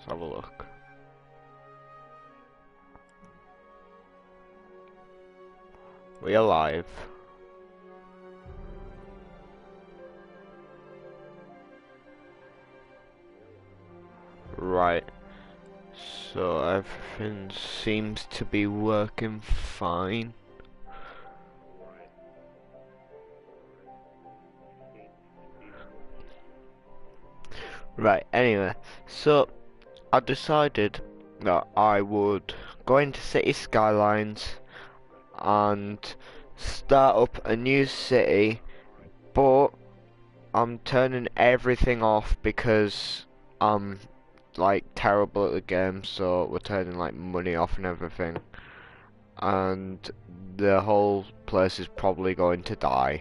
Let's have a look. We alive. Right. So everything seems to be working fine. Right, anyway, so I decided that I would go into City Skylines and start up a new city, but I'm turning everything off because I'm like terrible at the game, so we're turning like money off and everything, and the whole place is probably going to die,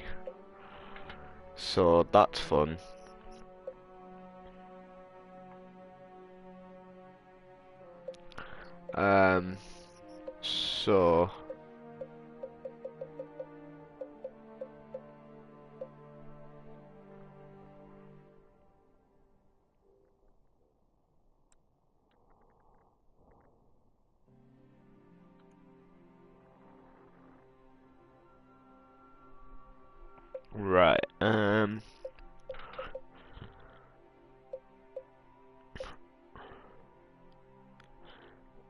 so that's fun. So right,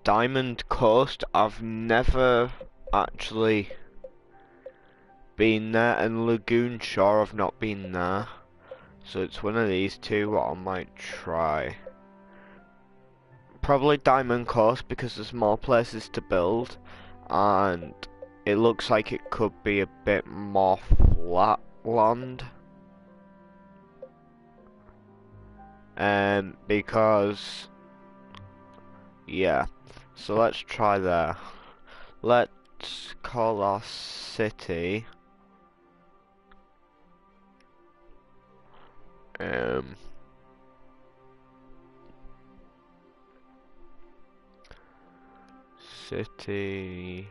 Diamond Coast, I've never actually been there, and Lagoon Shore I've not been there, so it's one of these two what I might try. Probably Diamond Coast because there's more places to build, and it looks like it could be a bit more flat land. Because yeah, so let's try there. Let's call our city City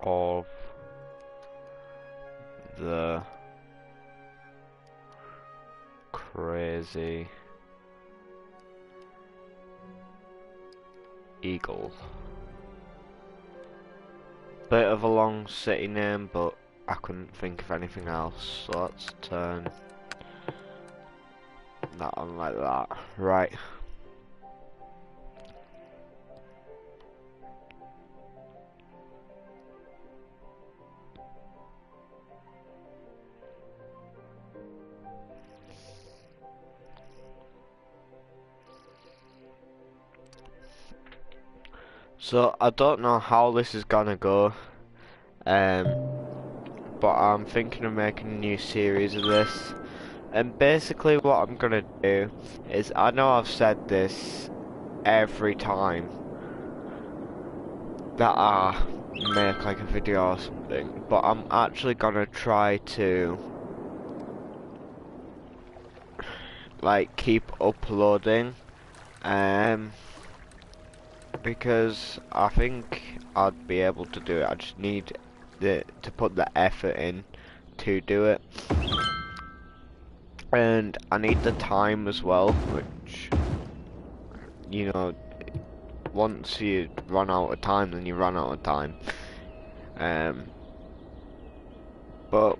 of the Crazy Eagle. Bit of a long city name, but I couldn't think of anything else, so let's turn that on like that. Right. So I don't know how this is gonna go, but I'm thinking of making a new series of this. And basically what I'm gonna do is, I know I've said this every time that I make like a video or something, but I'm actually gonna try to like keep uploading, because I think I'd be able to do it. I just need to put the effort in to do it, and I need the time as well, which, you know, once you run out of time, then you run out of time. But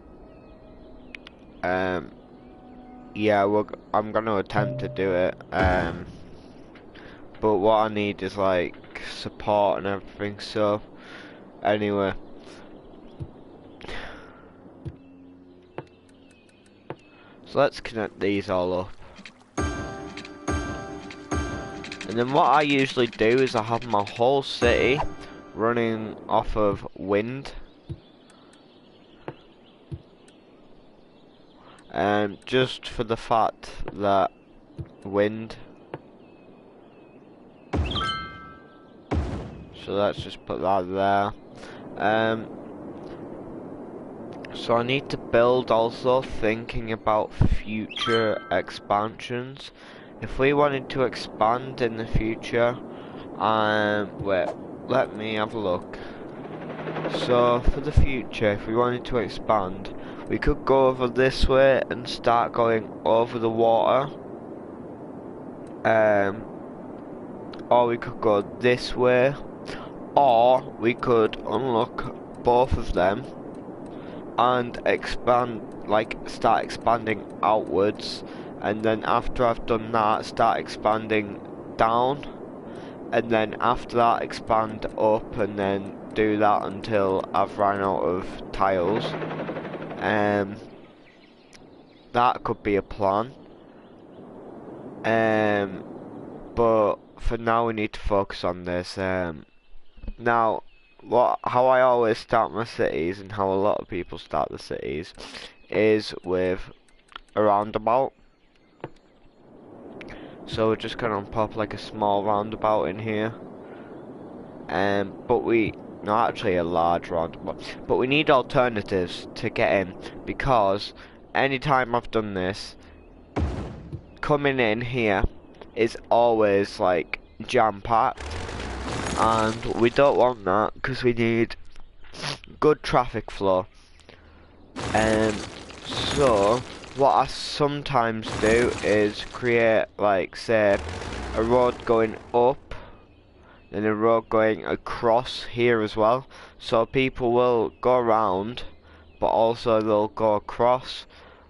yeah, I'm gonna attempt to do it. But what I need is like support and everything. So anyway, so let's connect these all up. And then what I usually do is I have my whole city running off of wind. Just for the fact that wind. So let's just put that there. So I need to build also thinking about future expansions. If we wanted to expand in the future, wait, let me have a look. So for the future, if we wanted to expand, we could go over this way and start going over the water. Um, or we could go this way, or we could unlock both of them and expand, like start expanding outwards, and then after I've done that, start expanding down, and then after that expand up, and then do that until I've run out of tiles. That could be a plan. But for now we need to focus on this. Now, how I always start my cities, and how a lot of people start the cities, is with a roundabout. So we're just gonna pop like a small roundabout in here. But not actually a large roundabout, but we need alternatives to get in, because anytime I've done this, coming in here is always like jam-packed, and we don't want that because we need good traffic flow. So what I sometimes do is create, like, say, a road going up and a road going across here as well, so people will go around but also they'll go across.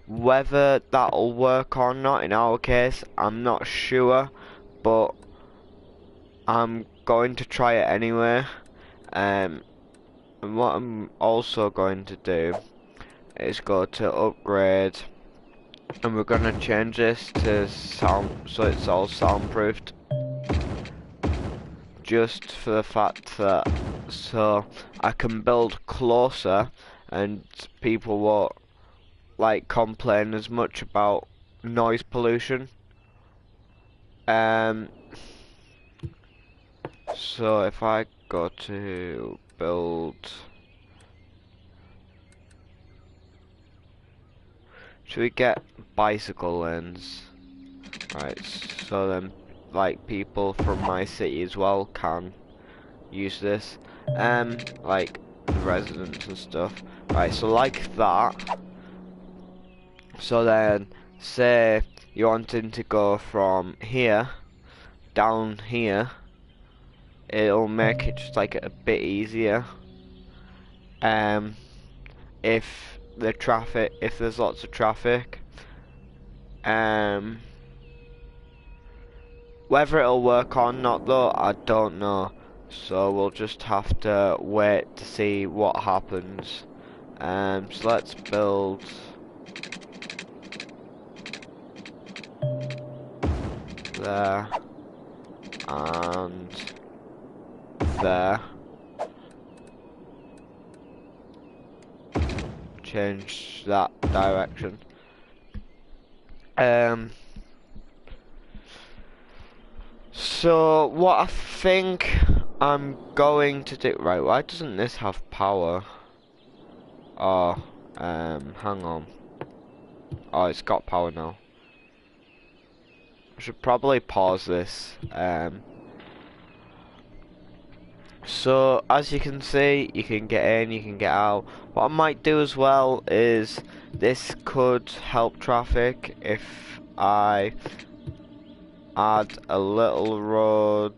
Whether that'll work or not in our case, I'm not sure, but I'm going to try it anyway. And what I'm also going to do is go to upgrade, and we're gonna change this to sound, so it's all soundproofed, just for the fact that so I can build closer and people won't like complain as much about noise pollution. So if I go to build, should we get bicycle lanes? Right, so then like people from my city as well can use this, like the residents and stuff. Right, so like that. So then, say you're wanting to go from here down here, it'll make it just like a bit easier. If there's lots of traffic, whether it'll work or not though, I don't know. So we'll just have to wait to see what happens. So let's build there and there. Change that direction. So what I think I'm going to do, right, why doesn't this have power? Oh, hang on. Oh, it's got power now. I should probably pause this. So as you can see, you can get in, you can get out. What I might do as well is this could help traffic if I add a little road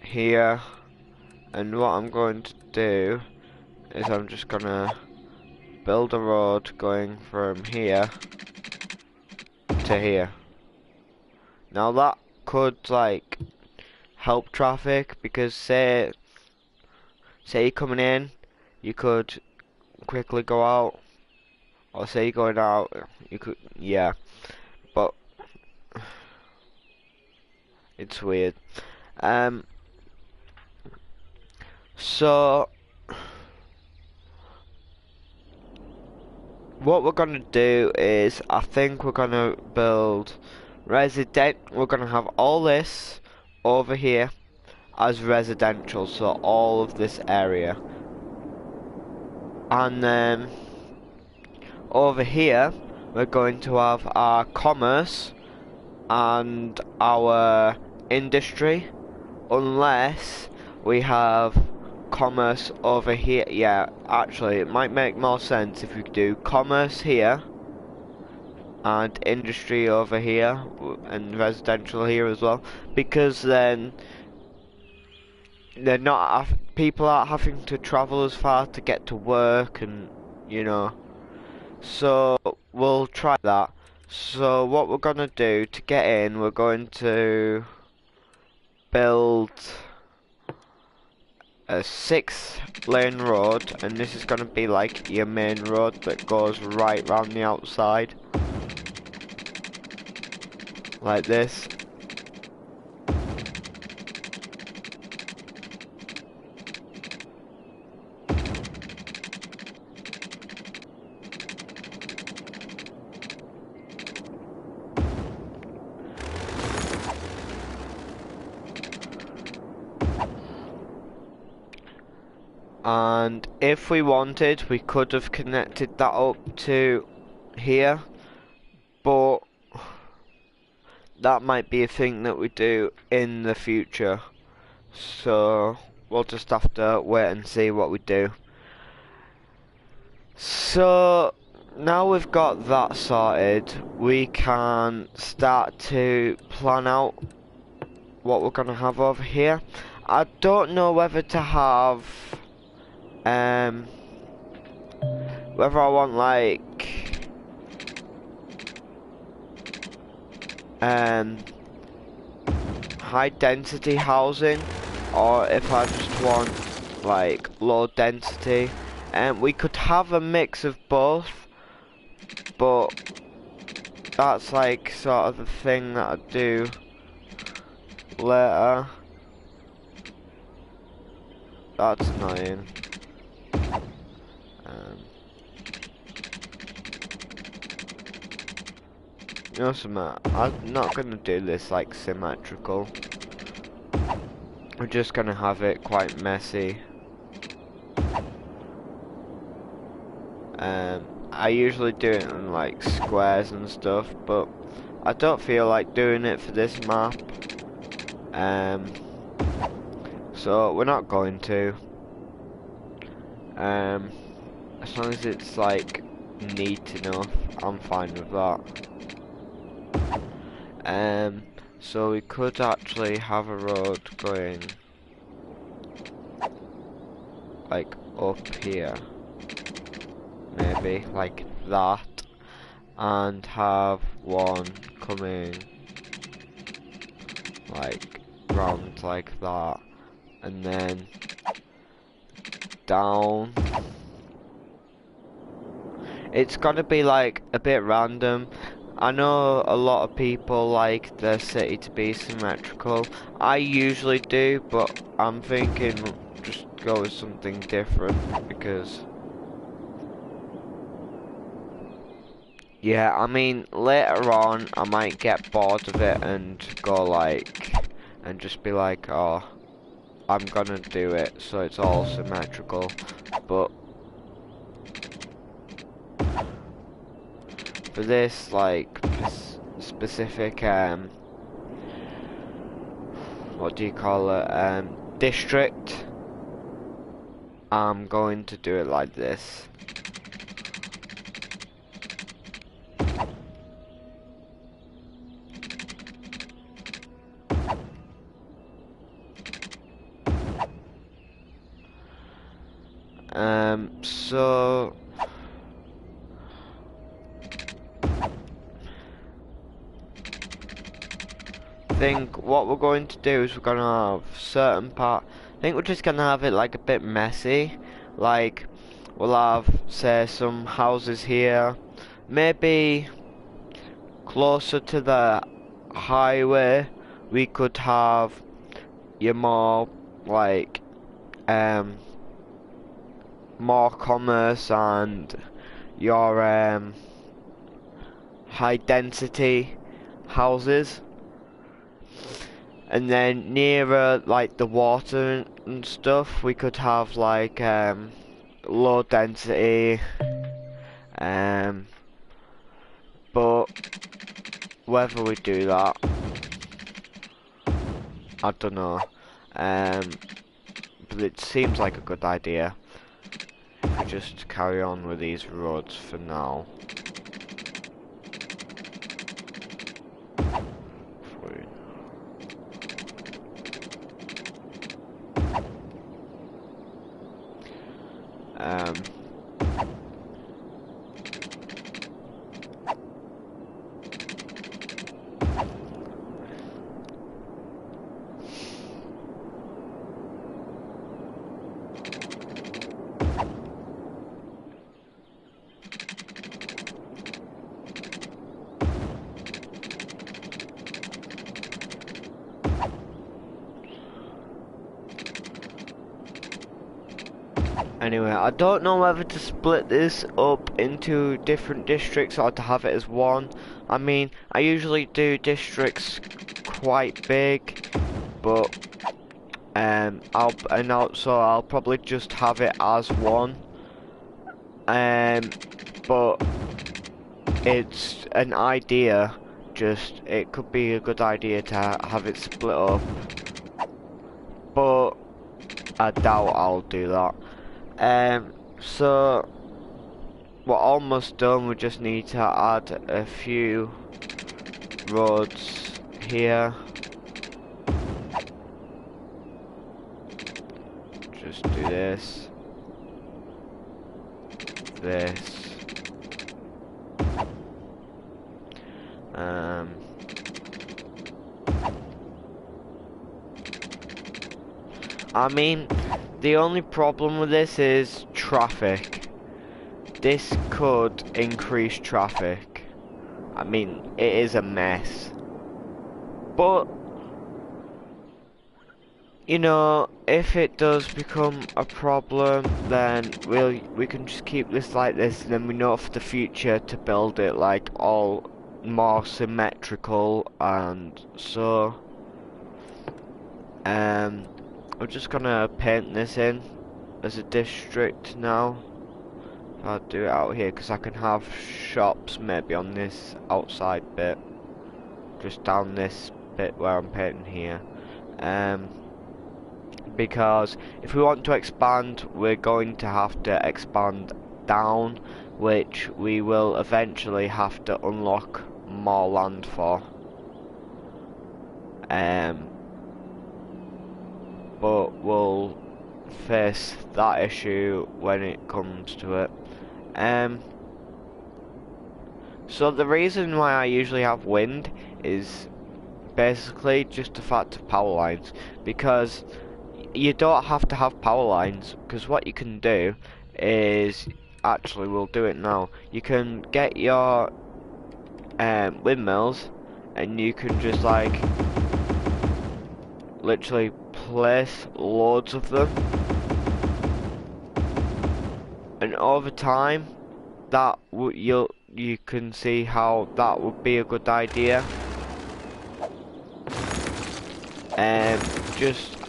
here. And what I'm going to do is I'm just gonna build a road going from here to here. Now that could like help traffic, because say you're coming in, you could quickly go out, or say you're going out, you could, yeah, but it's weird. So what we're gonna do is, I think we're gonna build we're gonna have all this over here as residential, so all of this area, and then over here we're going to have our commerce and our industry, unless we have commerce over here. Yeah, actually it might make more sense if we do commerce here and industry over here and residential here as well, because then they're not people aren't having to travel as far to get to work, and you know. So we'll try that. So what we're gonna do to get in, we're going to build a 6-lane road, and this is gonna be like your main road that goes right round the outside, like this. And if we wanted, we could have connected that up to here, but that might be a thing that we do in the future. So we'll just have to wait and see what we do. So now we've got that sorted, we can start to plan out what we're gonna have over here. I don't know whether to have whether I want like high density housing, or if I just want like low density. And we could have a mix of both, but that's like sort of the thing that I do later. That's annoying. You know something, I'm not gonna do this like symmetrical. We're just gonna have it quite messy. I usually do it in like squares and stuff, but I don't feel like doing it for this map. So we're not going to. As long as it's like neat enough, I'm fine with that. So we could actually have a road going like up here, maybe like that, and have one coming like round like that, and then down. It's gonna be like a bit random. I know a lot of people like their city to be symmetrical. I usually do, but I'm thinking just go with something different, because yeah, I mean later on I might get bored of it and go like, and just be like, oh, I'm gonna do it so it's all symmetrical. But for this like specific what do you call it, district, I'm going to do it like this. So I think what we're going to do is we're gonna have certain part. I think we're just gonna have it like a bit messy. Like we'll have, say, some houses here, maybe closer to the highway. We could have your more like more commerce and your high density houses, and then nearer like the water and stuff we could have like low density, but whether we do that, I don't know, but it seems like a good idea. If we just carry on with these roads for now. Um, Anyway, I don't know whether to split this up into different districts or to have it as one. I mean, I usually do districts quite big, but I'll probably just have it as one. But it's an idea. Just it could be a good idea to have it split up, but I doubt I'll do that. So we're almost done. We just need to add a few roads here. Just do this. I mean, the only problem with this is traffic. This could increase traffic. I mean, it is a mess. But, you know, if it does become a problem, then we can just keep this like this, and then we know for the future to build it like all more symmetrical. And so I'm just gonna paint this in as a district now. I'll do it out here because I can have shops maybe on this outside bit, just down this bit where I'm painting here. Because if we want to expand, we're going to have to expand down, which we will eventually have to unlock more land for. But we'll face that issue when it comes to it. So the reason why I usually have wind is basically just the fact of power lines, because you don't have to have power lines, because what you can do is, actually we'll do it now, you can get your windmills and you can just like literally place loads of them, and over time that you can see how that would be a good idea.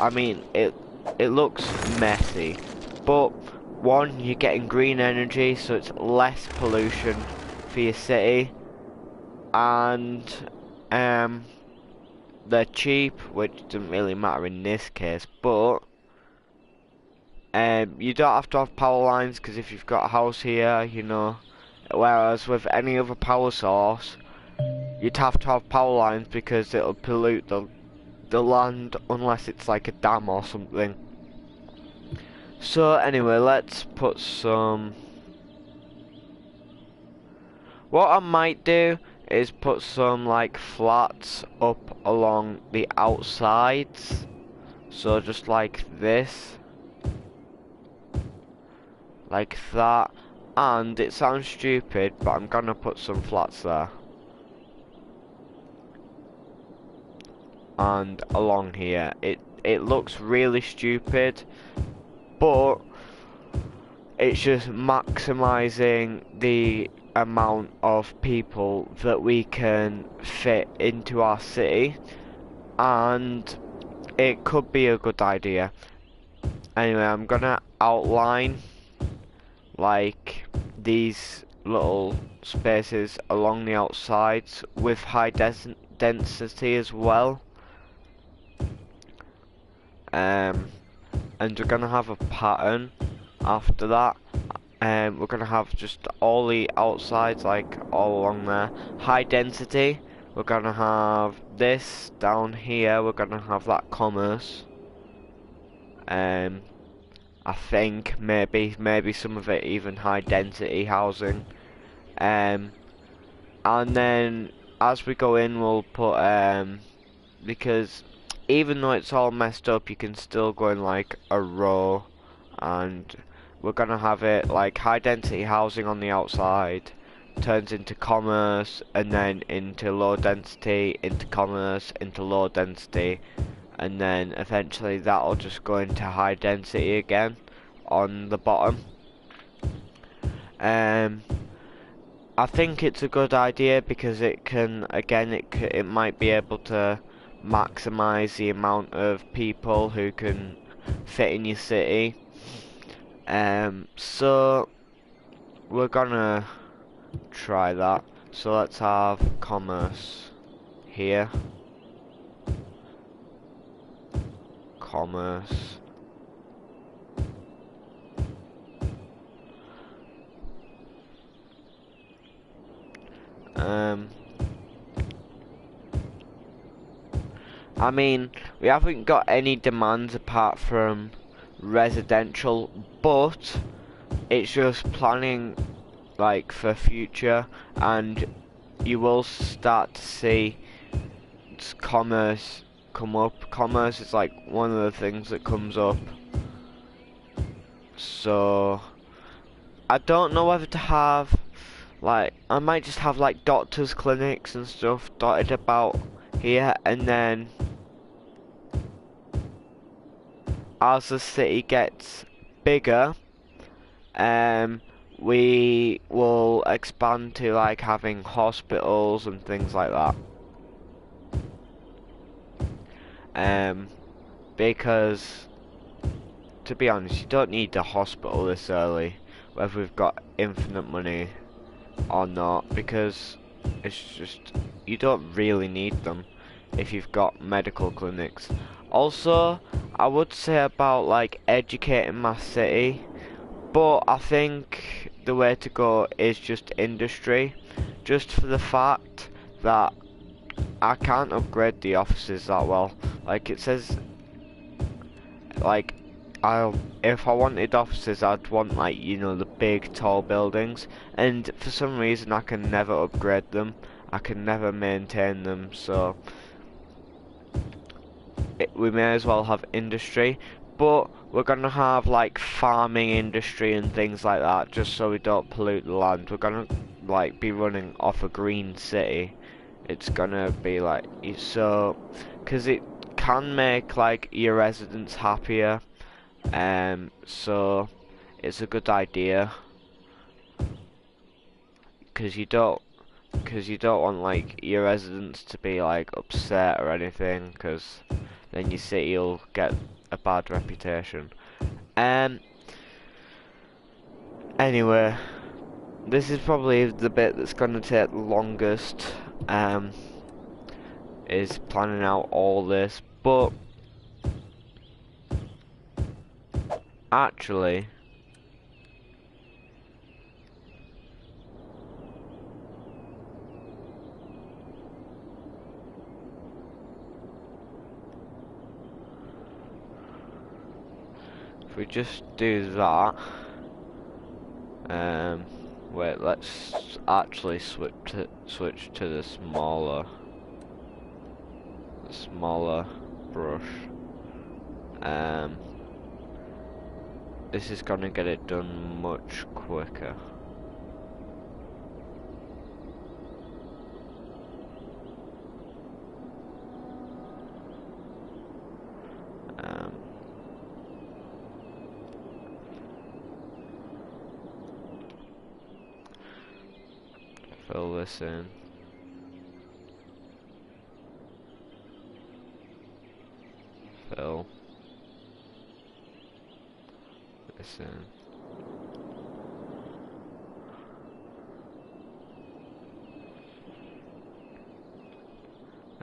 I mean, it looks messy, but one, you're getting green energy, so it's less pollution for your city, and they're cheap, which doesn't really matter in this case, but you don't have to have power lines, because if you've got a house here, you know, whereas with any other power source, you'd have to have power lines because it'll pollute the land unless it's like a dam or something. So anyway, let's put some... What I might do is put some like flats up along the outsides, so just like this, like that, and it sounds stupid, but I'm gonna put some flats there. And along here, it looks really stupid, but it's just maximizing the amount of people that we can fit into our city, and it could be a good idea. Anyway, I'm gonna outline like these little spaces along the outsides with high density as well. And we're gonna have a pattern after that. We're gonna have just all the outsides like all along there, high density. We're gonna have this down here, we're gonna have that commerce, and I think maybe some of it even high density housing. And then as we go in, we'll put because even though it's all messed up, you can still go in like a row, and we're gonna have it like high density housing on the outside turns into commerce, and then into low density, into commerce, into low density, and then eventually that'll just go into high density again on the bottom. um I think it's a good idea because it can, again, it might be able to maximize the amount of people who can fit in your city. So we're gonna try that. So let's have commerce here. Commerce. I mean, we haven't got any demands apart from residential, but it's just planning like for future, and you will start to see commerce come up. Commerce is like one of the things that comes up. So I don't know whether to have, like, I might just have like doctors' clinics and stuff dotted about here, and then as the city gets bigger, we will expand to like having hospitals and things like that. Because to be honest, you don't need a hospital this early, whether we've got infinite money or not, because it's just, you don't really need them if you've got medical clinics. Also, I would say about like educating my city, but I think the way to go is just industry, just for the fact that I can't upgrade the offices that well. Like it says, like if I wanted offices, I'd want like, you know, the big tall buildings, and for some reason I can never upgrade them. I can never maintain them, so we may as well have industry, but we're gonna have like farming industry and things like that, just so we don't pollute the land. We're gonna like be running off a green city. It's gonna be like, so, because it can make like your residents happier. So it's a good idea, because you don't want like your residents to be like upset or anything, because then your city will get a bad reputation. Anyway, this is probably the bit that's gonna take the longest. Is planning out all this, but actually, if we just do that, wait, let's actually switch to the smaller brush. This is gonna get it done much quicker. Fill this in. Fill this in.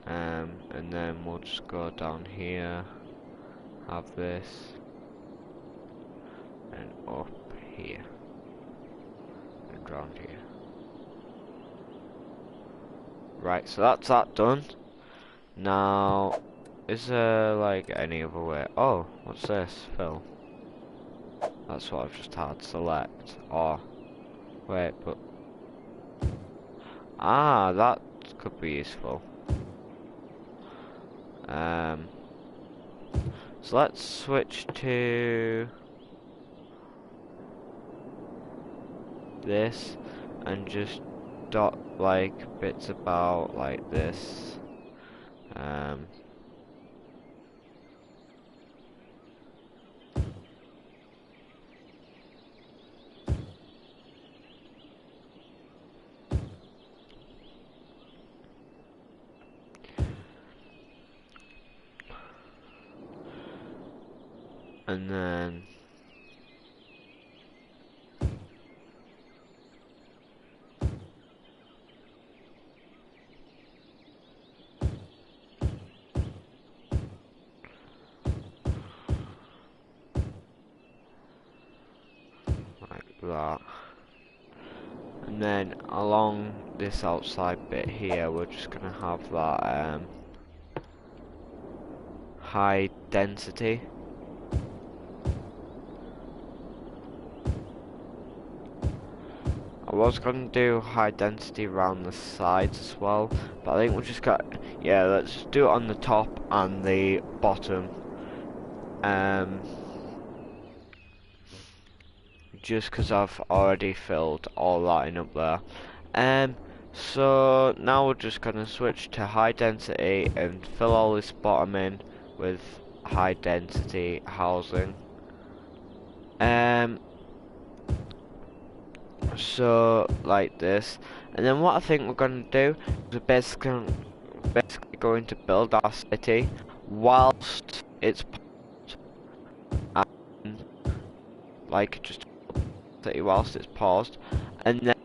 And then we'll just go down here, have this, and up here, and round here. Right, so that's that done. Now, is there like any other way? Oh, what's this? Fill. That's what I've just had select. Or wait, but that could be useful. So let's switch to this and just dot like bits about like this. And then like that. And then along this outside bit here, we're just gonna have that high density. I was gonna do high density around the sides as well, but I think we just got, yeah, let's just do it on the top and the bottom. Just because I've already filled all that in up there. So now we're just gonna switch to high density and fill all this bottom in with high density housing. So like this, and then what I think we're gonna do is we're basically going to build our city whilst it's and like just city whilst it's paused, and then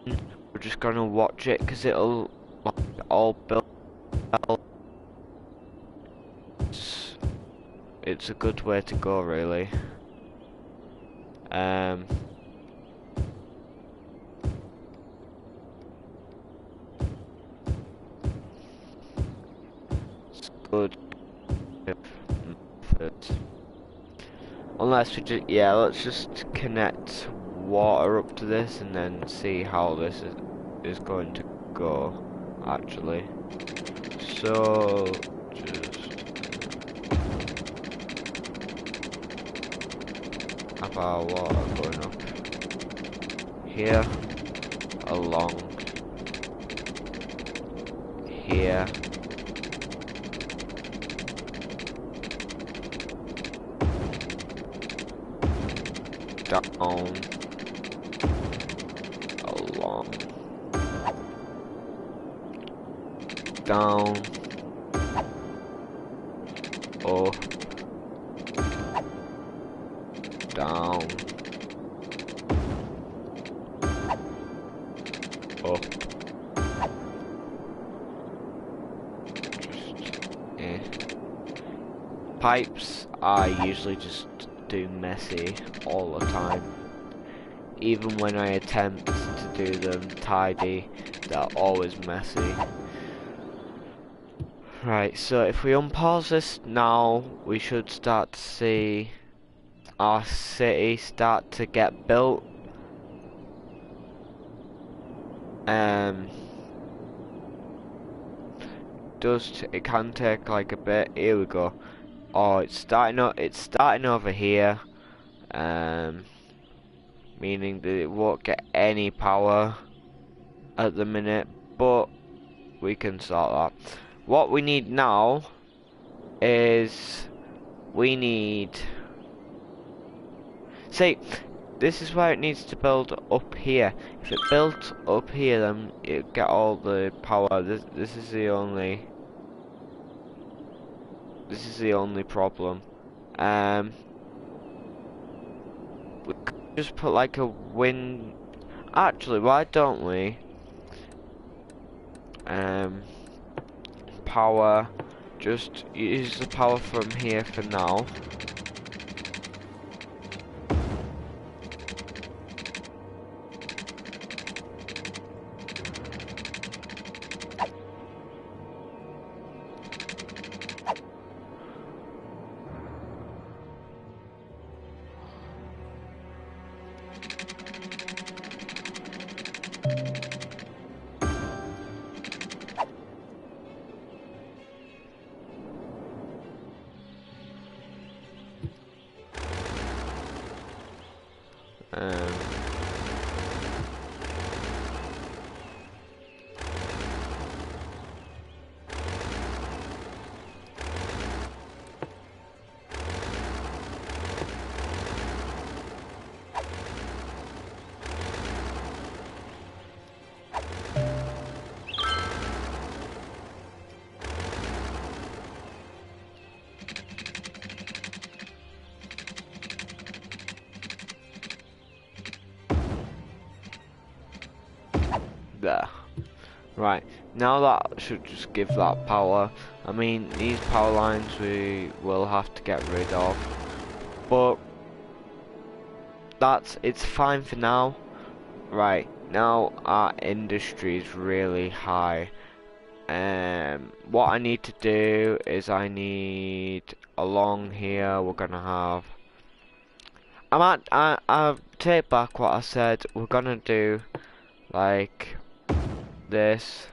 we're just gonna watch it because it'll like all build. It's a good way to go, really. It's good method. Unless we just, yeah, let's just connect water up to this and then see how this is going to go, actually. So, just have our water going up here, along here. Down, along, down, up, down, up. Just, Pipes I usually just do messy all the time. Even when I attempt to do them tidy, they're always messy. Right, so if we unpause this now, we should start to see our city start to get built. It can take like a bit. Here we go. Oh, it's starting over here. Meaning that it won't get any power at the minute, but we can sort that. What we need now is see, this is where it needs to build up here. If it built up here, then it get all the power. This is the only problem. We could just put like a wind. Actually, why don't we? Power. Just use the power from here for now. Um, there. Right, now that should just give that power. I mean, these power lines we will have to get rid of, but it's fine for now. Right, now our industry is really high. What I need to do is I need along here we're gonna have. I take back what I said. We're gonna do like this.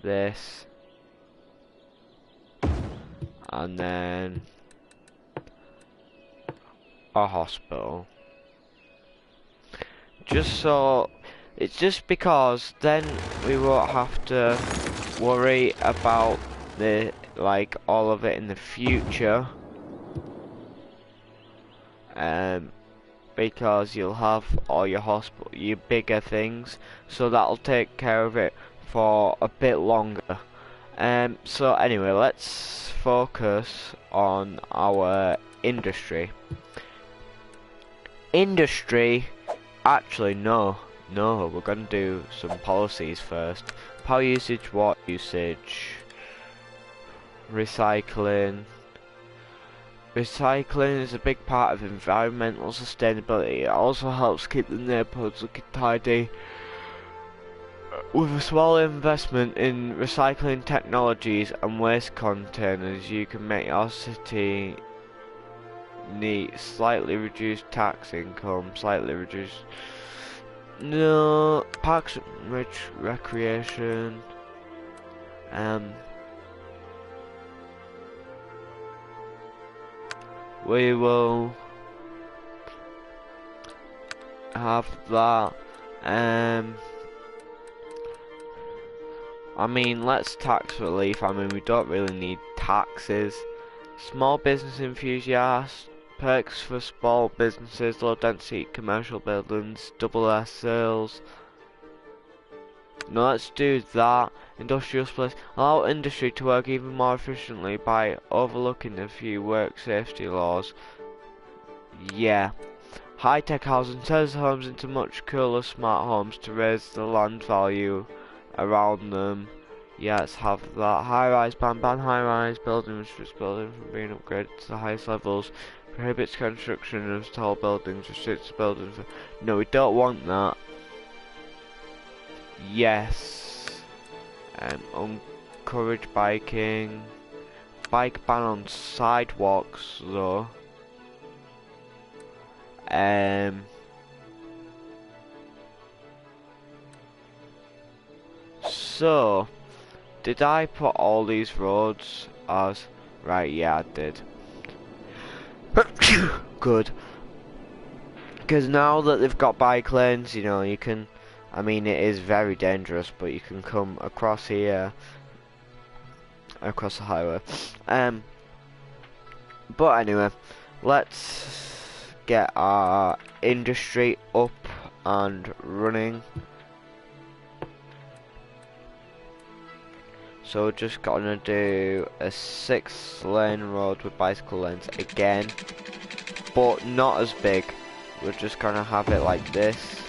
This, and then a hospital. Just so, it's just because then we won't have to worry about like all of it in the future. Because you'll have all your your bigger things, so that'll take care of it for a bit longer. So anyway, let's focus on our industry. Actually, no, we're gonna do some policies first. Power usage, water usage, recycling. Recycling is a big part of environmental sustainability. It also helps keep the neighborhoods looking tidy. With a small investment in recycling technologies and waste containers, you can make your city neat, slightly reduced tax income, no, parks, recreation, we will have that. I mean, let's tax relief. I mean, we don't really need taxes. Small business enthusiasts, perks for small businesses, low density commercial buildings, double S sales. No, let's do that. Industrial space. Allow industry to work even more efficiently by overlooking a few work safety laws. Yeah. High-tech housing turns homes into much cooler smart homes to raise the land value around them. Yeah, let's have that. High-rise ban high-rise building restricts building from being upgraded to the highest levels. Prohibits construction of tall buildings. Restricts buildings. No, we don't want that. Yes. Encourage biking. Bike ban on sidewalks though. So, did I put all these roads as right? Yeah, I did. Good. Because now that they've got bike lanes, you know, you can. I mean, it is very dangerous, but you can come across here, across the highway. But anyway, let's get our industry up and running. So we're just gonna do a 6-lane road with bicycle lanes again, but not as big. We're just gonna have it like this,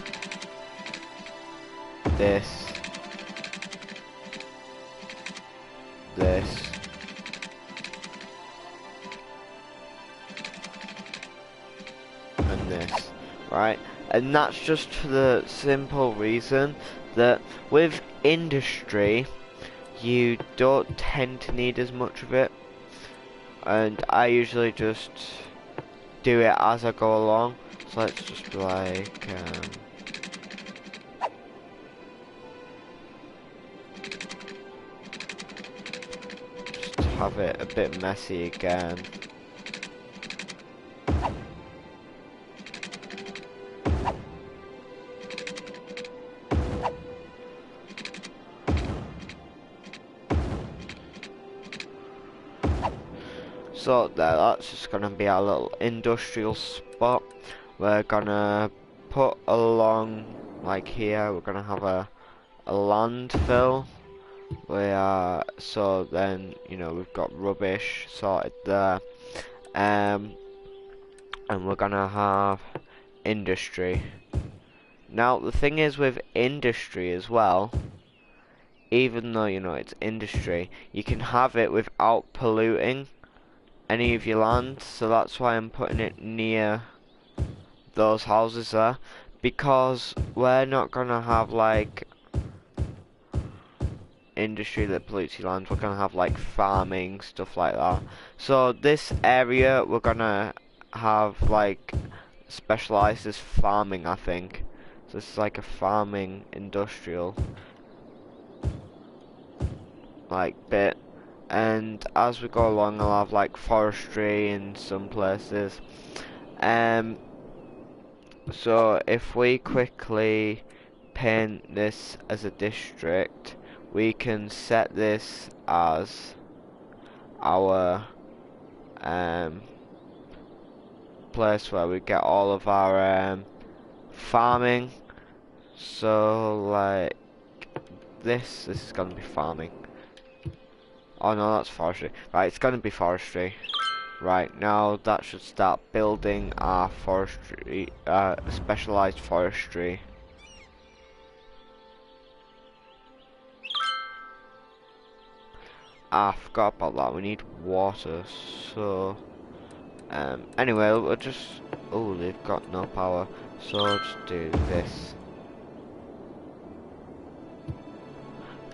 this, and this, right? And that's just for the simple reason that with industry, you don't tend to need as much of it, and I usually just do it as I go along. So let's just be like, just have it a bit messy again. So there, that's just gonna be our little industrial spot. We're gonna put along, like here, we're gonna have a landfill. So then, you know, we've got rubbish sorted there. And we're gonna have industry. Now, the thing is with industry as well, even though, you know, it's industry, you can have it without polluting any of your land, so that's why I'm putting it near those houses there, because we're not gonna have like industry that pollutes your land. We're gonna have like farming, stuff like that. So this area we're gonna have like specialized as farming, I think. So this is like a farming industrial like bit, and as we go along I'll have like forestry in some places. So if we quickly paint this as a district, we can set this as our place where we get all of our farming. So like this is gonna be farming. Oh no, that's forestry. Right, it's gonna be forestry. Right, now that should start building our forestry, specialized forestry. I forgot about that, we need water, so... anyway, we'll just... Oh, they've got no power, so I'll just do this.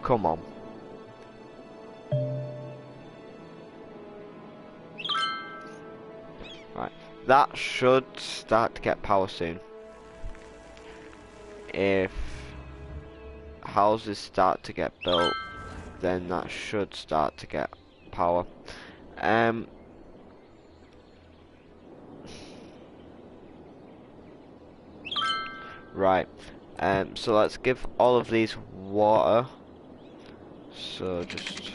Come on. Right, that should start to get power soon. If houses start to get built, then that should start to get power. Right, so let's give all of these water. So just...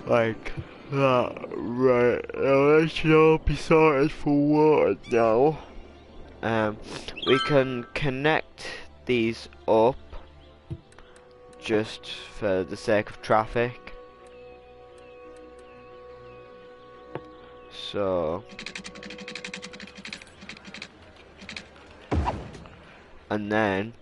like that, right, now that should all be sorted for water now. We can connect these up just for the sake of traffic. So, and then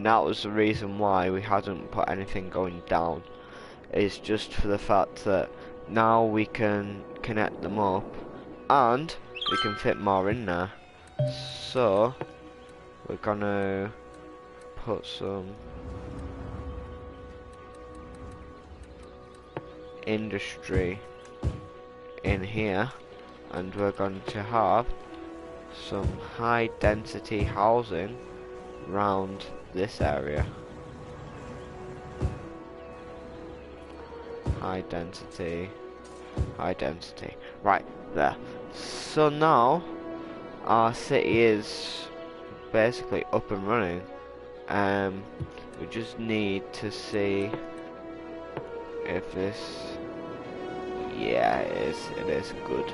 that was the reason why we hadn't put anything going down. It's just for the fact that now we can connect them up and we can fit more in there. So we're gonna put some industry in here, and we're going to have some high density housing round this area. High density, right there. So now our city is basically up and running. We just need to see if this, yeah, it is good,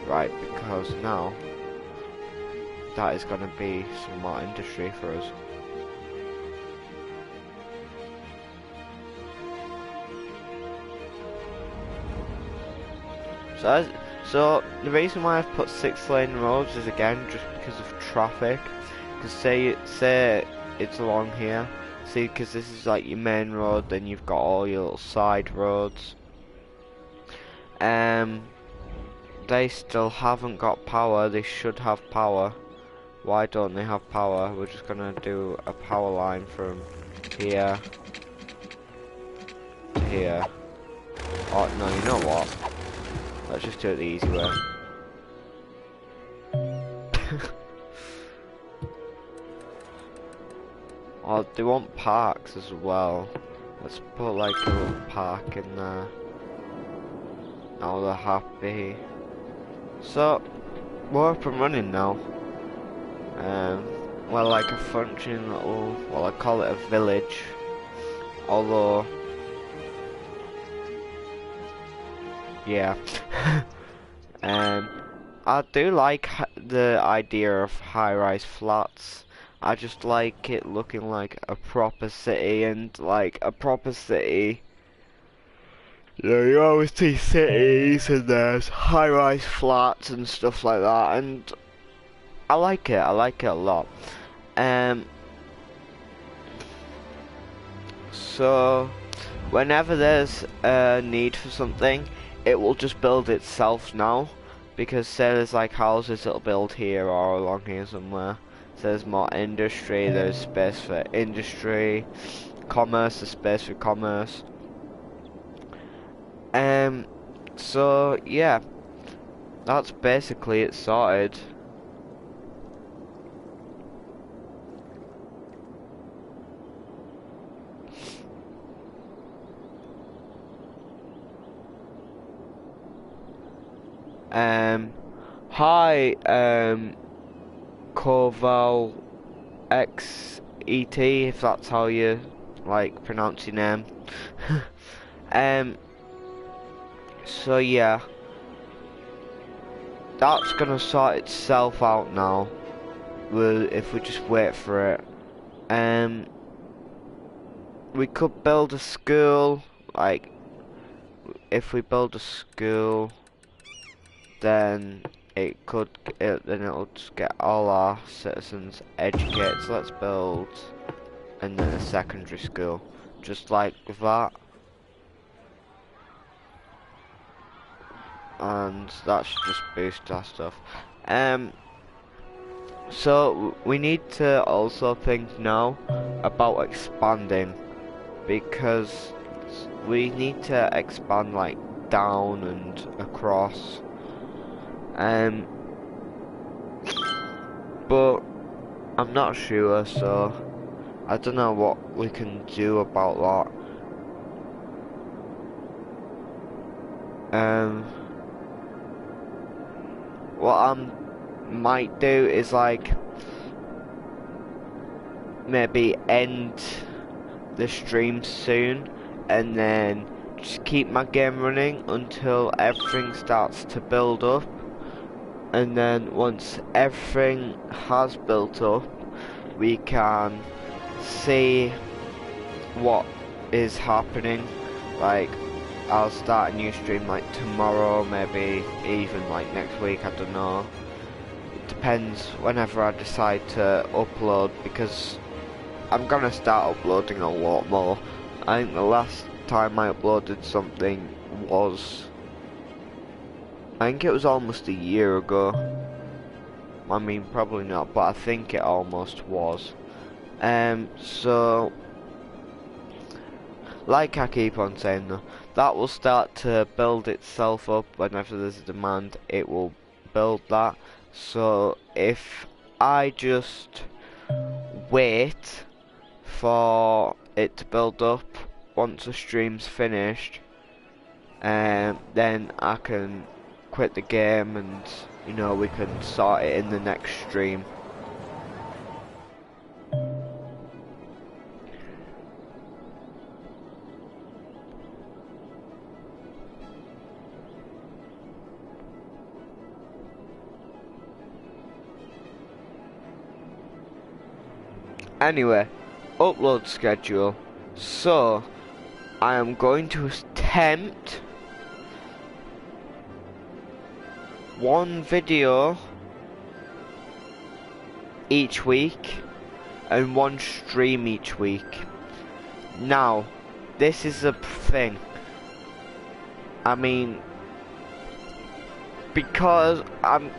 right? Because now that is going to be some more industry for us. So the reason why I've put 6-lane roads is again just because of traffic. Because say it's along here. See, because this is like your main road, then you've got all your little side roads. They still haven't got power. They should have power Why don't they have power? We're just gonna do a power line from here to here. Oh no, you know what? Let's just do it the easy way. Oh, they want parks as well. Let's put like a little park in there. Now they're happy. So, we're up and running now. Well, like a functioning little, well, I call it a village. Although, yeah. I do like the idea of high-rise flats. I just like it looking like a proper city, and like a proper city. You know, you always see cities and there's high-rise flats and stuff like that, and I like it a lot. So whenever there's a need for something, it will just build itself now. Because say there's like houses, it'll build here or along here somewhere. So there's more industry, there's space for industry. Commerce, there's space for commerce. So yeah, that's basically it sorted. Hi, Corval XET, if that's how you like pronounce your name. So yeah, that's gonna sort itself out now. If we just wait for it. We could build a school. Like, if we build a school, then then it'll just get all our citizens educated. So let's build, and then a secondary school, just like that. And that should just boost our stuff. So we need to also think now about expanding, because we need to expand like down and across. But I'm not sure, so I don't know what we can do about that. What I might do is like maybe end the stream soon, and then just keep my game running until everything starts to build up, and then once everything has built up, we can see what is happening. Like, I'll start a new stream like tomorrow, maybe even like next week, I don't know. It depends whenever I decide to upload, because I'm gonna start uploading a lot more. I think the last time I uploaded something was, I think it was almost a year ago. I mean, probably not, but I think it almost was. So, like I keep on saying though, that will start to build itself up. Whenever there's a demand, it will build that. So if I just wait for it to build up, once the stream's finished, then I can quit the game, and you know, we can sort it in the next stream. Anyway, upload schedule. So, I am going to attempt one video each week and one stream each week. Now, this is a thing. I mean, because I'm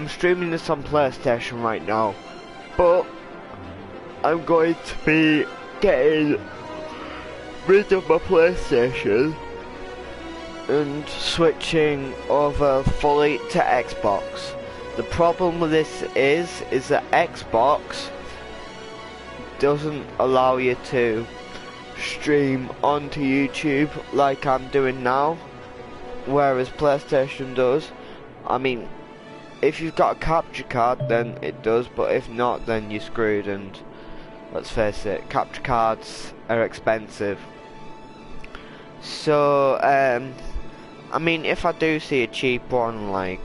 streaming this on PlayStation right now, but I'm going to be getting rid of my PlayStation and switching over fully to Xbox. The problem with this is that Xbox doesn't allow you to stream onto YouTube like I'm doing now, whereas PlayStation does. I mean, if you've got a capture card then it does, but if not then you're screwed, and let's face it, capture cards are expensive. So I mean, if I do see a cheap one like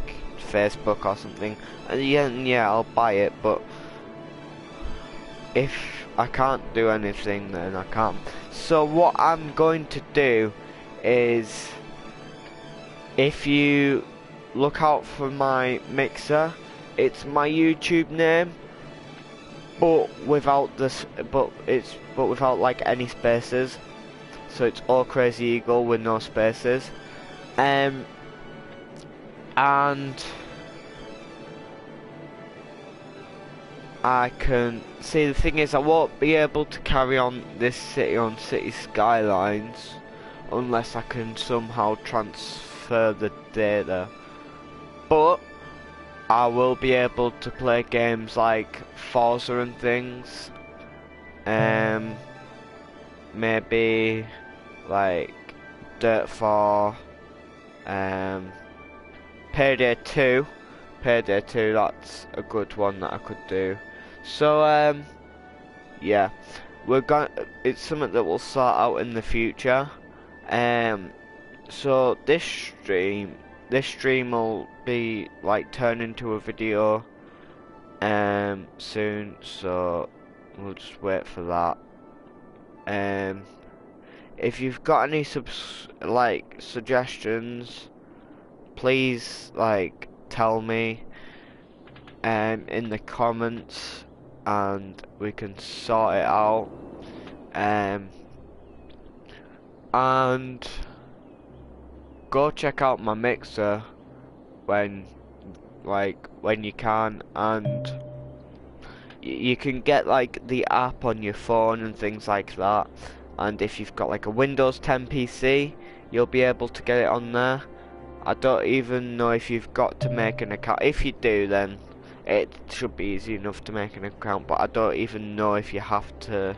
Facebook or something, yeah, I'll buy it, but if I can't do anything then I can't. So what I'm going to do is, if you look out for my mixer, it's my YouTube name, but without without like any spaces. So it's All Crazy Eagle with no spaces. And I can see, the thing is, I won't be able to carry on this city on City Skylines unless I can somehow transfer the data, but I will be able to play games like Forza and things, maybe like Dirt 4, Payday 2, that's a good one that I could do. So yeah, it's something that we'll sort out in the future. So this stream will be like turned into a video soon, so we'll just wait for that. If you've got any suggestions, please tell me in the comments and we can sort it out. And go check out my mixer when you can, and you can get like the app on your phone and things like that. And if you've got like a Windows 10 PC, you'll be able to get it on there. I don't even know if you've got to make an account. If you do, then it should be easy enough to make an account, but I don't even know if you have to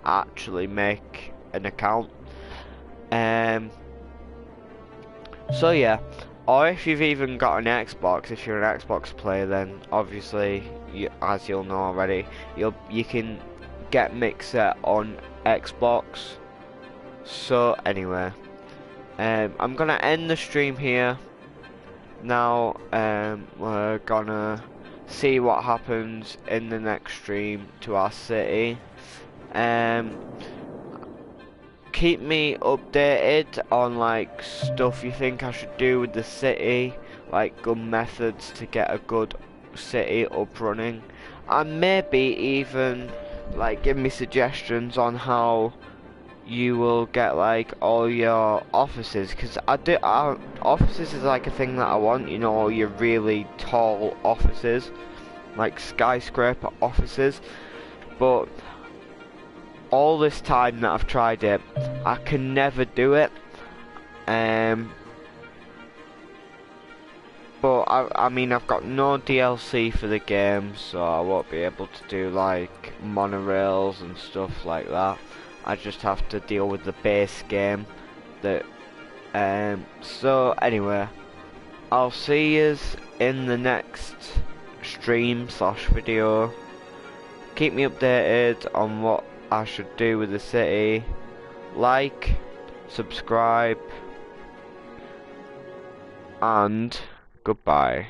actually make an account. So yeah, or if you've even got an Xbox, if you're an Xbox player, then obviously, as you'll know already, you can get Mixer on Xbox. So anyway, I'm gonna end the stream here. Now we're gonna see what happens in the next stream to our city. Keep me updated on like stuff you think I should do with the city, like good methods to get a good city up running, and maybe even like give me suggestions on how you will get like all your offices, because offices is like a thing that I want, you know, all your really tall offices, like skyscraper offices. But all this time that I've tried it, I can never do it. But I mean, I've got no DLC for the game, so I won't be able to do like monorails and stuff like that. I just have to deal with the base game. So anyway, I'll see you in the next stream / video. Keep me updated on what I should do with the city. Like, subscribe, and goodbye.